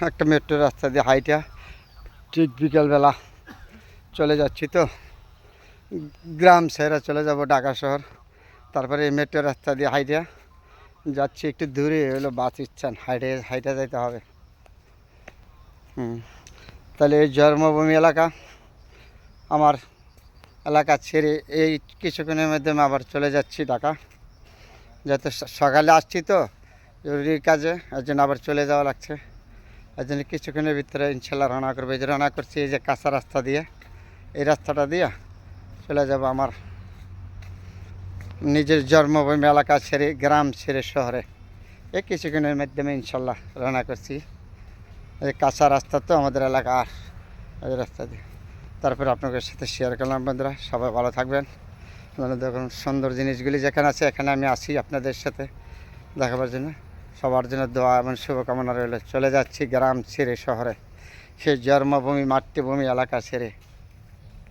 একটা মেট্রো রাস্তা দিয়ে হাইটা ঠিক বিকেলবেলা চলে যাচ্ছি তো, গ্রাম ছেড়ে চলে যাব ঢাকা শহর। তারপরে এই মেট্রো রাস্তা দিয়ে হাইটা যাচ্ছি, একটু দূরে হলো বাস স্ট্যান্ড, হাইটে যাইতে হবে। তাহলে এই জন্মভূমি এলাকা, আমার এলাকা ছেড়ে এই কিছুক্ষণের মাধ্যমে আবার চলে যাচ্ছি ঢাকা। যাতে সকালে আসছি তো জরুরি কাজে, এর জন্য আবার চলে যাওয়া লাগছে। এর জন্য কিছুক্ষণের ভিতরে ইনশাল্লাহ রওনা করবো। এই যে রওনা করছি এই যে কাঁচা রাস্তা দিয়ে, এই রাস্তাটা দিয়ে চলে যাব আমার নিজের জন্মভূমি এলাকা ছেড়ে, গ্রাম ছেড়ে শহরে। এই কিছুক্ষণের মাধ্যমে ইনশাল্লাহ রওনা করছি। এই কাঁচা রাস্তা তো আমাদের এলাকা, আর এই রাস্তা দিয়ে তারপরে আপনাদের সাথে শেয়ার করলাম। বন্ধুরা সবাই ভালো থাকবেন। দেখুন সুন্দর জিনিসগুলি যেখানে আছে এখানে আমি আসি আপনাদের সাথে দেখাবার জন্য। সবার জন্য দোয়া এবং শুভকামনা রইল। চলে যাচ্ছি গ্রাম ছেড়ে শহরে, সেই জন্মভূমি মাতৃভূমি এলাকা ছেড়ে।